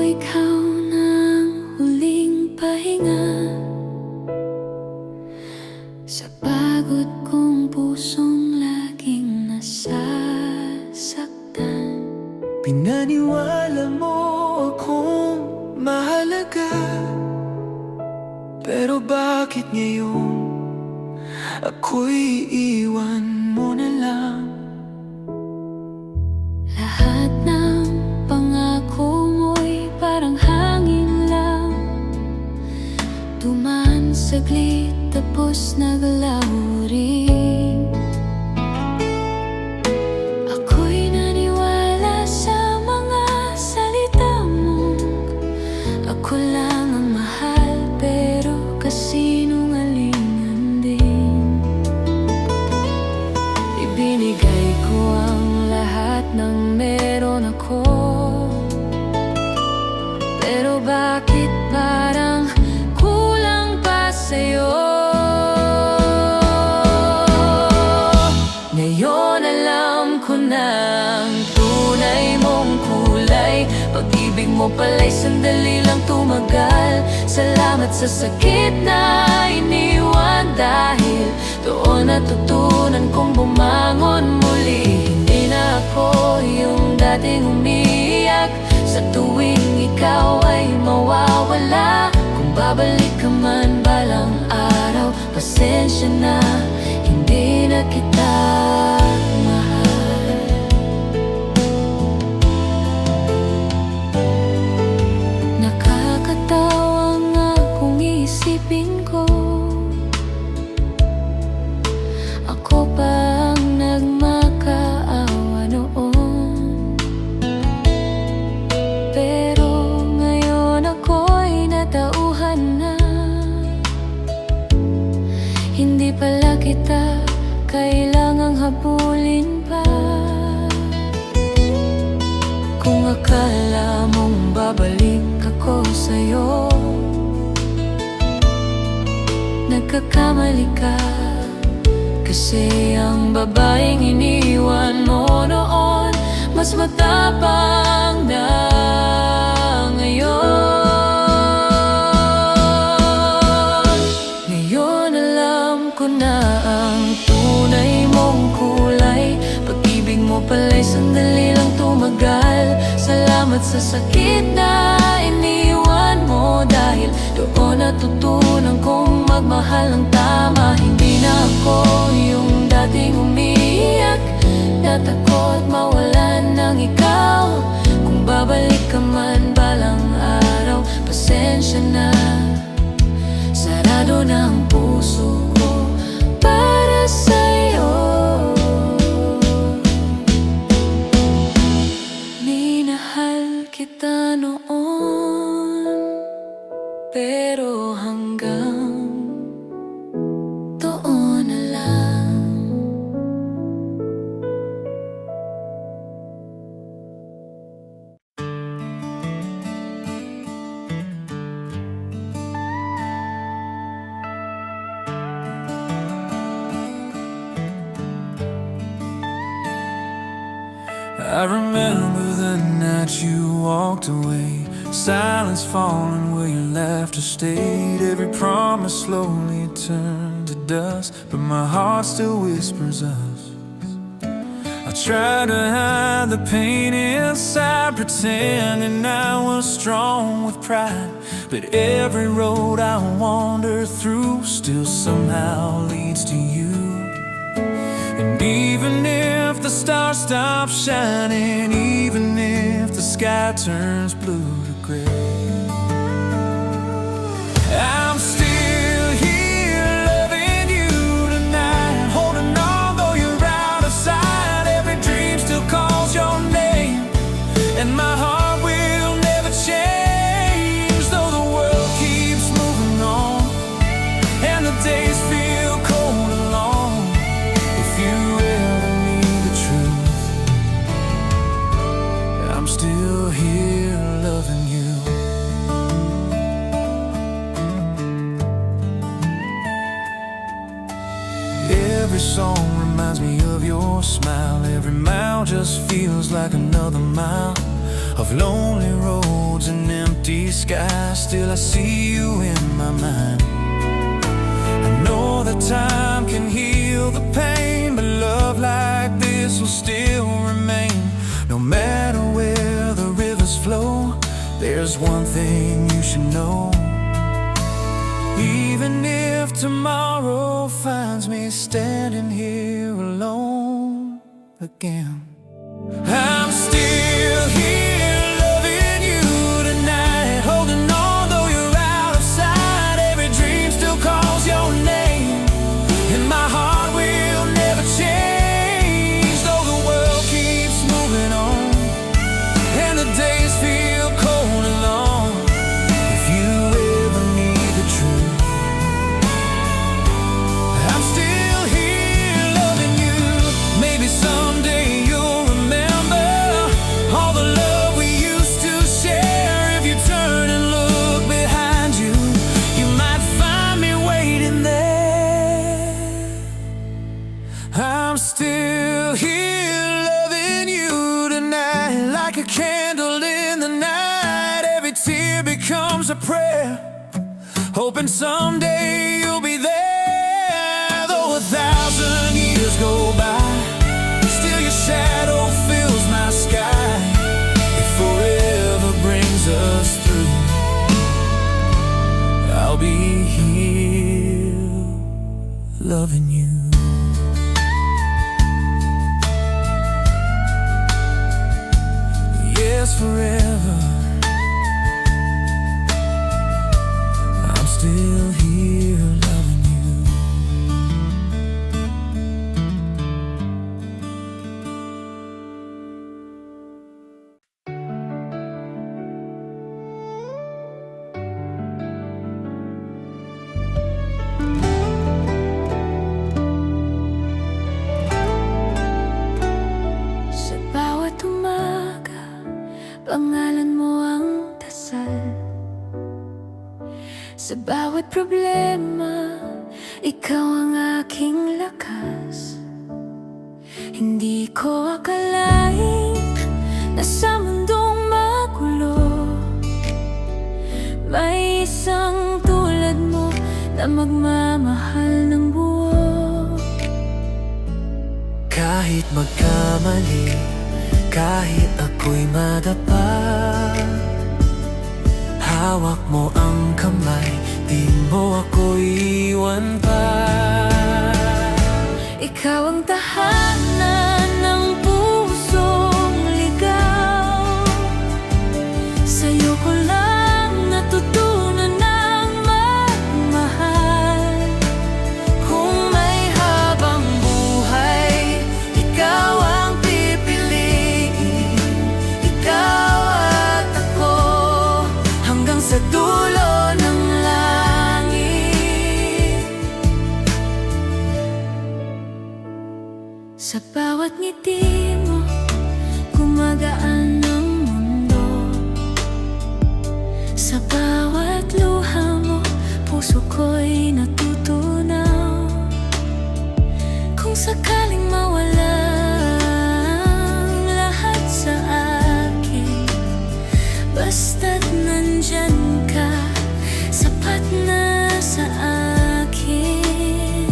ikaw ng huling pahinga sa pagod kong pusong laging nasasaktan. Pinaniwala mo akong mahalaga, pero bakit ngayon ako'y iiwan mo na lang? Lahat ng pangako mo'y parang hangin lang, dumaan saglit tapos naglaho rin. Ako'y naniwala sa mga salita mo, ako lang ang mahal pero kasinungalingan din. Ibinigay ko ang lahat ng meron ako, pero bakit parang kulang pa sa'yo? Ngayon alam ko na ang tunay mong kulay. Pag-ibig mo pala'y sandali lang tumagal. Salamat sa sakit na iniwan, dahil doon natutunan kong bumangon muli. Hindi na ako yung dating umiiyak sa tuwing ikaw ay mawawala. Kung babalik ka man balang araw, pasensya na, hindi na kita mahal. Nakakatawa nga kung iisipin ko, ako pa ang nagmakaawa noon. Pero ngayon ako'y natauhan na, hindi pala kita kailangang habulin pa. Kung akala mong babalik ako sa'yo, nagkakamali ka. Kasi ang babaeng iniwan mo noon mas matapang na ngayon. Ngayon alam ko na ang tunay mong kulay. Pag-ibig mo pala'y sandali lang tumagal. Salamat sa sakit na iniwan mo, dahil doon natutunan kong magmahal ng tama. Hindi na ako yung dating umiiyak, natakot mawalan ng ikaw. Kung babalik ka man balang araw, pasensya na, sarado na ang puso ko para sa'yo. Minahal kita noon, pero hanggang doon na lang. I remember the night you walked away, silence falling where your laughter stayed. Every promise slowly turned to dust, but my heart still whispers us. I tried to hide the pain inside, pretending I was strong with pride. But every road I wander through still somehow leads to you. And even if the stars stop shining, even if the sky turns blue to gray, I'm still here loving you tonight, holding on though you're out of sight. Every dream still calls your name, and my heart will never change, though the world keeps moving on and the days feel cold and long. If you ever need the truth, I'm still here loving you. Every song reminds me of your smile. Every mile just feels like another mile of lonely roads and sky, still I see you in my mind. I know that time can heal the pain, but love like this will still remain. No matter where the rivers flow, there's one thing you should know. Even if tomorrow finds me standing here alone again, I'm still here loving you tonight, holding on though you're out of sight. Every dream still calls your name, and my heart will never change. Though the world keeps moving on, and the days feel cold and long, if you ever need the truth, I'm still here loving you. Maybe someday you'll remember all the love we used to share. If you turn and look behind you, you might find me waiting there. I'm still here loving you tonight, like a candle in the night. Every tear becomes a prayer, hoping someday you'll be there. Though 1,000 years go by, still your shadow fills my sky. If forever brings us through, I'll be here loving you. Yes, forever. I'm still here loving you. Sa bawat umaga, pangalan mo ang dasal. Sa bawat problema, ikaw ang aking lakas. Hindi ko akalain na sa mundong magulo, may isang tulad mo na magmamahal ng buo. Kahit magkamali, kahit ako'y madapa, hawak mo ang kamay, di mo ako iwan pa. Ikaw ang tahanan ng pusong ligaw. Sa'yo ko lang natutunan ang magmahal. Kung may habang buhay, ikaw ang pipiliin. Ikaw at ako, hanggang sa dulo ng langit. Sa bawat ngiti mo, gumagaan ang mundo. Sa bawat luha mo, puso ko'y natutunaw. Kung sakaling mawala ang lahat sa akin, basta't nandyan ka, sapat na sa akin.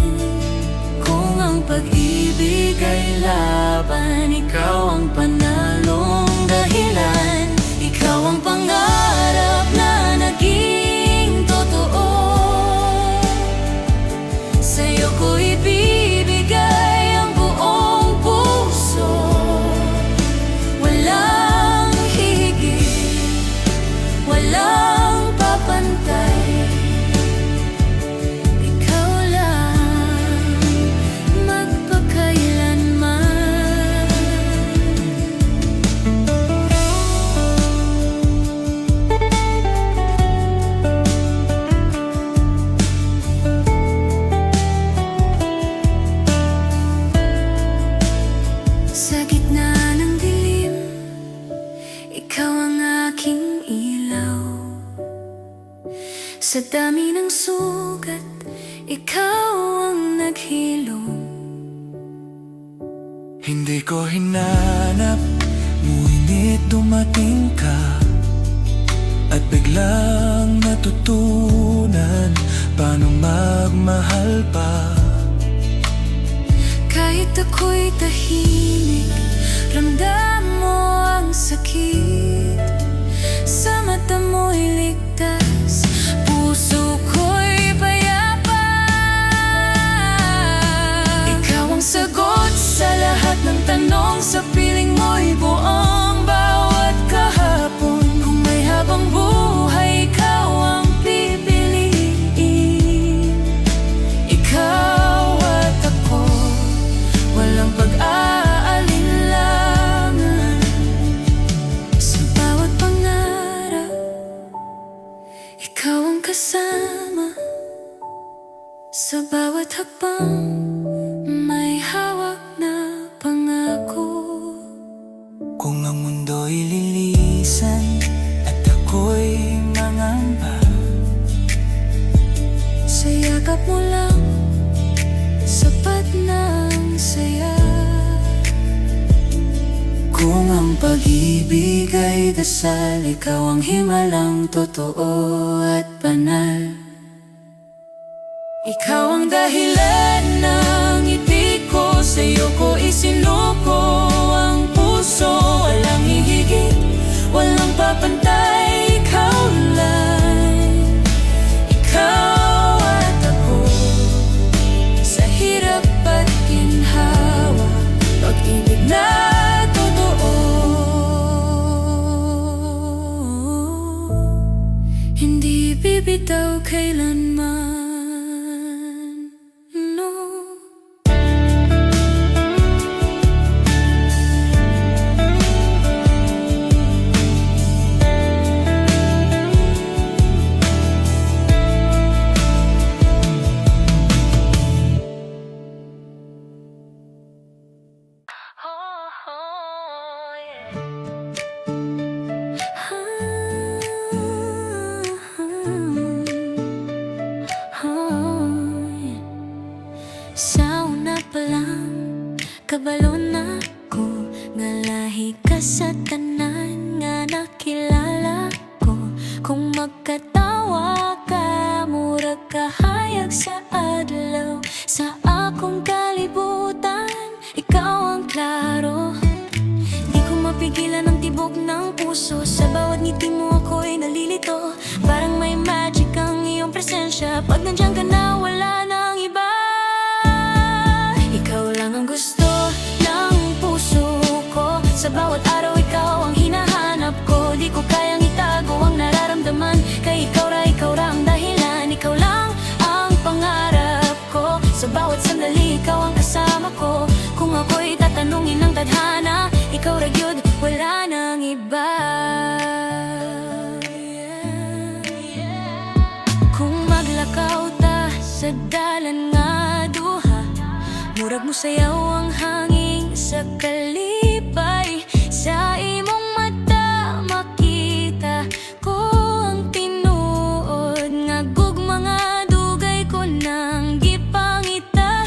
Kung ang pag-ibig ay laban, ikaw ang panalong dahilan. Ikaw ang pangarap na naging totoo. Sa'yo ko ibibigay ang buong puso. Walang hihigit, walang papantay. Ikaw lang magpakailanman. Sa gitna ng dilim, ikaw ang aking ilaw. Sa dami ng sugat, ikaw ang naghilom. Hindi ko hinanap, ngunit dumating ka, at bigla paano magmahal pa. Kahit ako'y tahimik, ramdam mo ang sakit. Sa mata mo'y ligtas, puso ko'y payapa. Ikaw ang sagot sa lahat ng tanong, sa piling mo'y buong bawat kahapon. Kung may habang buhay, ikaw ang pipiliin. Ikaw at ako, walang pag-aalinlangan. Sa bawat pangarap, ikaw ang kasama. Sa bawat hakbang, may hawak na pangako. Kung ang mundo'y lilisan at ako'y mangamba, Sa yakap mo lang, sapat na ang saya. kung ang pag-ibig ay dasal, ikaw ang himalang totoo at banal. Ikaw ang dahilan ng ngiti ko, sa'yo ko isinuko ang puso. Walang hihigit, walang papantay, ikaw lang. Ikaw at ako, sa hirap at ginhawa, pag-ibig na totoo. Hindi bibitaw kailanman. Sa una pa lang, kabalo na ko, nga lahi ka sa tanan nga nakilala ko. Kung magkatawa ka, mura kahayag sa adlaw. Sa akong kalibutan, ikaw ang klaro. Di ko mapigilan ang tibok ng puso, sa bawat ngiti mo ako'y nalilito. Parang may magic ang iyong presensya, pag nandiyan ka na wala nang iba. Ikaw lang ang gusto ng puso ko, sa bawat araw ikaw ang hinahanap ko. Di ko kayang itago ang nararamdaman, kay ikaw ra ang dahilan. Ikaw lang ang pangarap ko, sa bawat sandali ikaw ang kasama ko. Kung ako'y tatanungin ng tadhana, ikaw ra gyud, wala nang iba. Kung maglakaw ta sa dalan nga duha, murag mo sayaw ang hangin sa kalipay. Sa imong mata makita ko ang tinuod, nga gugma nga dugay ko nang gipangita.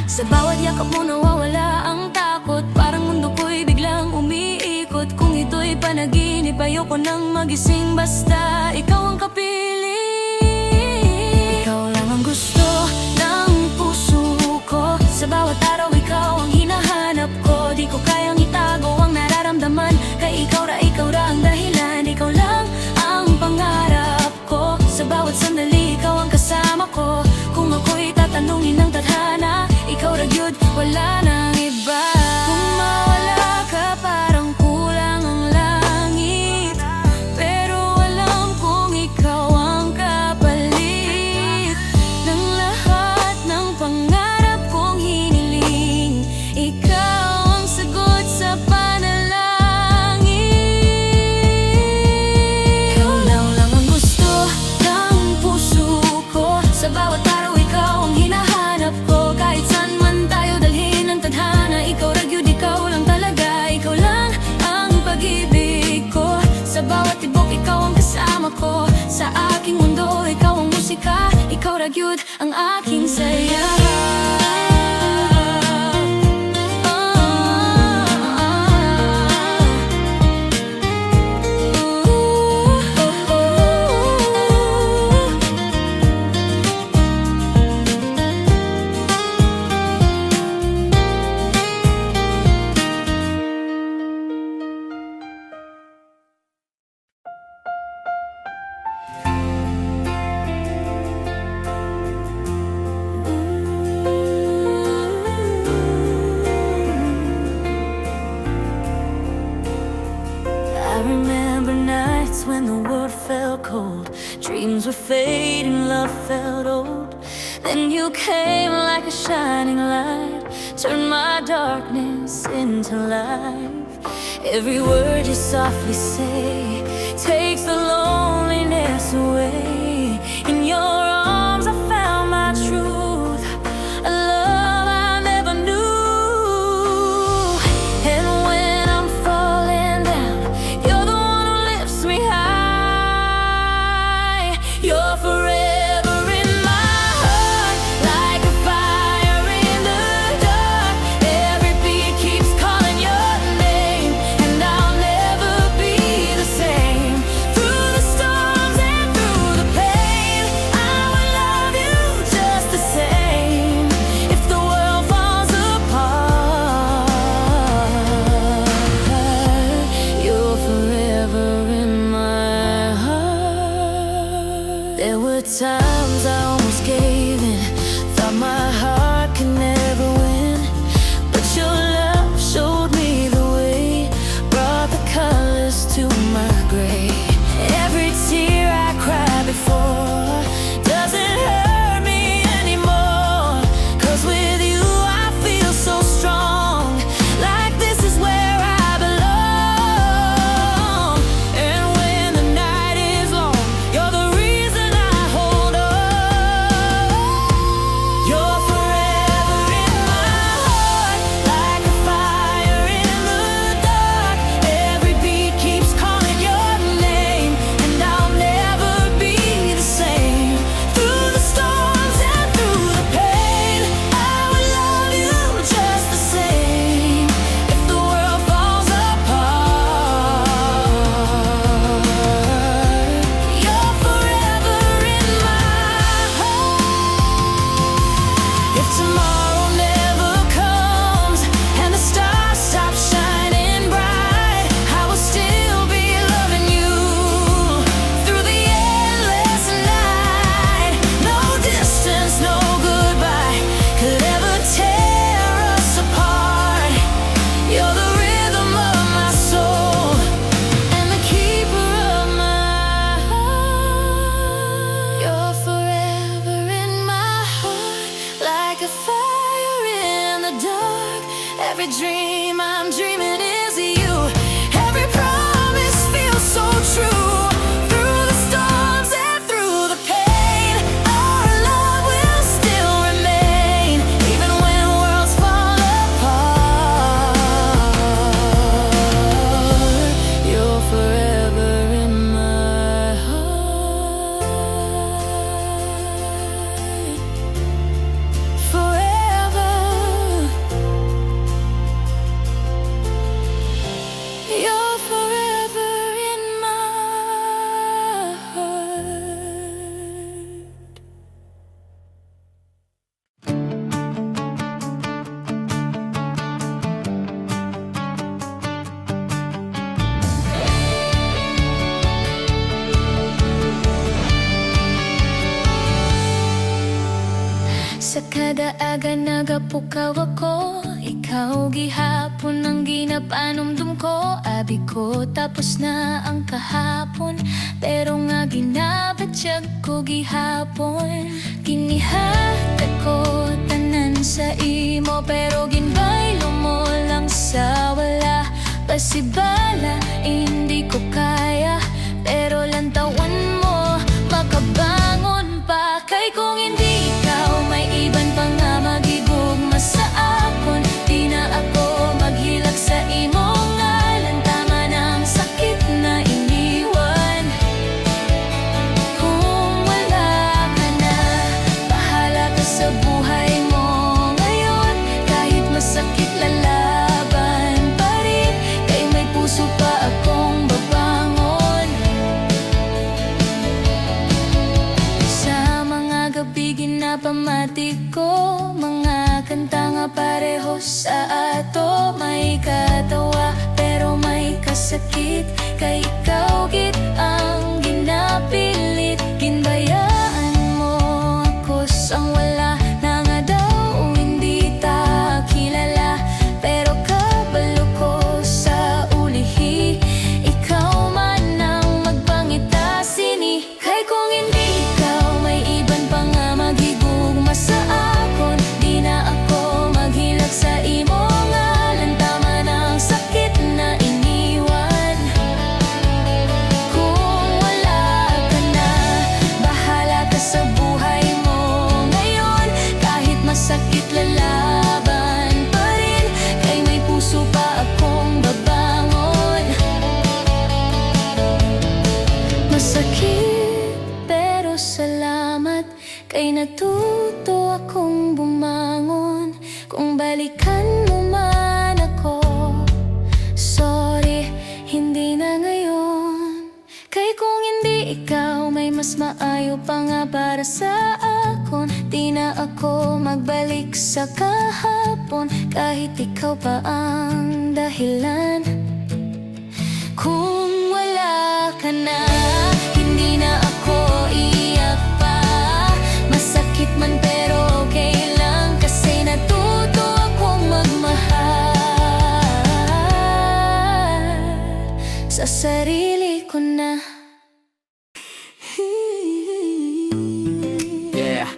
Sa bawat yakap mo nawawala ang takot, parang mundo ko'y biglang umiikot. Kung ito'y panaginip, ayoko nang magising, basta ikaw ang kapili. Ikaw lang ang gusto ng puso ko, sa bawat araw ikaw ang hinahanap ko. Di ko kayang itago ang nararamdaman, kay ikaw ra ang dahilan. Ikaw lang ang pangarap ko, sa bawat sandali ikaw ang kasama ko. Kung ako'y tatanungin ng tadhana, ikaw ra gyud, wala nang iba. Kung mawala ka, parang kulang ang langit, pero alam kong ikaw ang kapalit ng lahat ng pangarap kong hiniling. Ikaw ang sagot sa panalangin. Ikaw lang ang gusto ng puso ko, sa bawat araw ikaw ang hinahanap ko. Kahit saan man tayo dalhin ang tadhana, ikaw ra gyud, ikaw lang talaga. Ikaw lang ang pag-ibig ko, sa bawat tibok ikaw ang kasama ko. Sa aking mundo ikaw ang musika, ikaw ra gyud ang aking saya. felt cold, dreams were fading, love felt old. Then you came like a shining light, turned my darkness into life. Every word you softly say takes the loneliness away. In your arms I found my truth, a love I never knew. And when I'm falling down, you're the one who lifts me high. You're forever in my heart, like a fire in the dark. Every beat keeps calling your name, and I'll never be the same. Through the storms and through the pain, I will love you just the same. If the world falls apart, you're forever in my heart. There were times I almost gave in, thought my heart could never win, but your love showed me the way, brought the colors to my gray. Every tear I cried before doesn't hurt me anymore, 'cause with you I feel so strong, like this is where I belong. And when the night is long, you're the reason I hold on. You're forever in my heart, like a fire in the dark. Every beat keeps calling your name, and I'll never be the same. Through the storms and through the pain, I will love you just the same. If the world falls apart, you're forever in my heart. If tomorrow never comes and the stars stop shining bright, I will still be loving you through the endless night. No distance, no goodbye could ever tear us apart. You're the rhythm of my soul and the keeper of my heart. You're forever in my heart, like a fire in the dark. Every dream I'm dreaming is you. Every promise feels so true. Through the storms and through the pain, our love will still remain, even when worlds fall apart. You're forever in my heart. Forever. You're forever in my heart. Sa kada aga nagapukaw ako, ikaw gihapon ang ginapanumdum ko. Abi ko tapos na ang kahapon, pero nga ginabatyag ko gihapon. Ginihatag ko tanan sa imo, pero ginbaylo mo lang sa wala. Pasibala, hindi ko kaya, pero lantawan mo, makabangon pa. Kay kung hindi ikaw, may iban pa nga magigugma sa akon. Di na ako maghilak sa imong ngalan, tama na ang sakit na iniwan. Kung wala ka na, bahala ka sa buhay mo ngayon. Kahit masakit, lalaban pa rin, kay may puso pa akong babangon. Sa mga gabi ginapamatik ko, mga kanta nga pareho sa ato. May katawa pero may kasakit, kay ikaw git ang ginapilit. Ginbayaan mo ako sang wala na nga daw, hindi ta kilala, pero kabalo ko sa ulihi. Ikaw man ang magpangita, sini Masakit, pero salamat kay natuto akong bumangon. Kung balikan mo man ako, sorry, hindi na ngayon. Kay kung hindi ikaw, may mas maayo pa nga para sa akon. Di na ako magbalik sa kahapon, kahit ikaw pa ang dahilan. Kung wala ka na, hindi na ako iyak pa. Masakit man pero okay lang, kasi natuto akong magmahal sa sarili ko na. Yeah.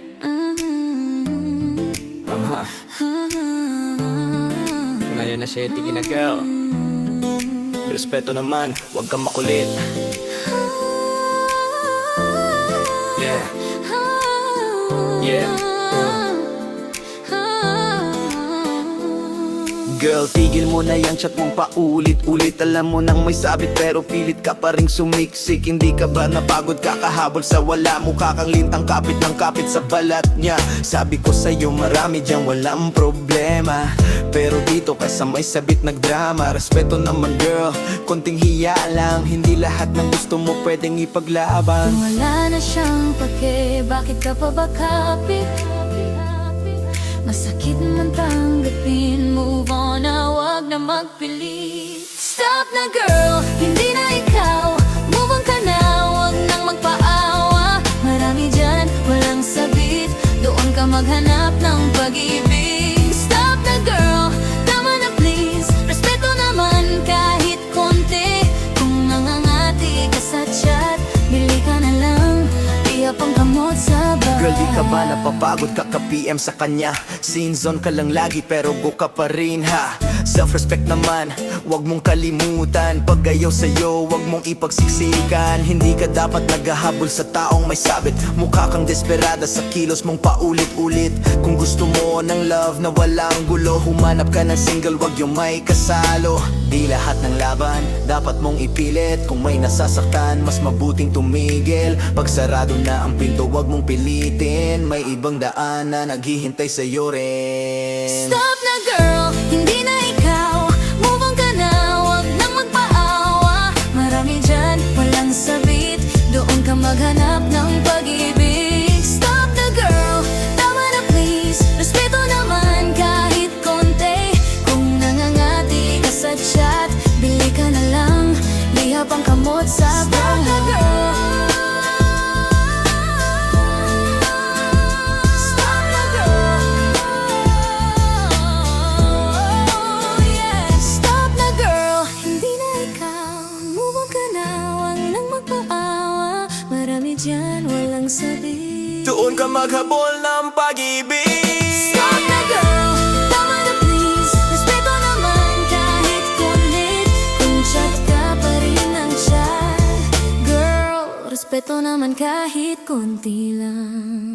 Ngayon na siya tingin na girl. Respeto naman, huwag kang makulit. Yeah. Yeah. Girl, tigil mo na yung chat mong paulit-ulit. Alam mo nang may sabit pero pilit ka pa ring sumiksik. Hindi ka ba napagod kakahabol sa wala? Mukha kang lintang kapit ng kapit sa balat niya. Sabi ko sa'yo marami dyan walang problema, pero dito kasi may sabit nagdrama. Respeto naman girl, konting hiya lang. Hindi lahat ng gusto mo pwedeng ipaglaban. Kung wala na siyang pake, bakit ka pa ba kapit? Masakit man tanggapin, move on na, wag na magpilit. Stop na girl, hindi na ikaw. Move on ka na, wag nang magpaawa. Marami dyan, walang sabit. Doon ka maghanap ng pag-ibig. Stop na girl, tama na please. Respeto naman kahit konti. Kung nangangati ka sa chat, bili ka na lang, iyak ang kamot sa bahay. Girl, di ka ba napapagod kaka-PM sa kanya? Scene zone ka lang lagi pero go ka pa rin ha. Self-respect naman, wag mong kalimutan. Pag ayaw sa'yo, wag mong ipagsiksikan. Hindi ka dapat naghahabol sa taong may sabit. Mukha kang desperada sa kilos mong paulit-ulit. Kung gusto mo ng love na walang gulo, humanap ka ng single, wag yung may kasalo. Di lahat ng laban dapat mong ipilit. Kung may nasasaktan, mas mabuting tumigil. Pag sarado na ang pinto, wag mong pilitin. May ibang daan na naghihintay sa'yo rin. Stop na girl, hindi na ikaw. Move on ka na, wag nang magpaawa. Marami dyan, walang sabit. Doon ka maghanap ng pag-ibig. Stop na girl, tama na please. Respeto naman kahit konti. Kung nangangati ka sa chat, bili ka na lang, lihap ang kamot sa bahay. Stop na girl, stop na girl. Yeah, stop na girl, hindi na ikaw. Move on ka na, wag nang magpaawa. Marami dyan, walang sabi. Doon ka maghabol ng pag-ibig. Stop na girl, tama na please. Respeto naman kahit kulit. Kung chat ka pa rin ang chat, girl, respeto naman kahit konti lang.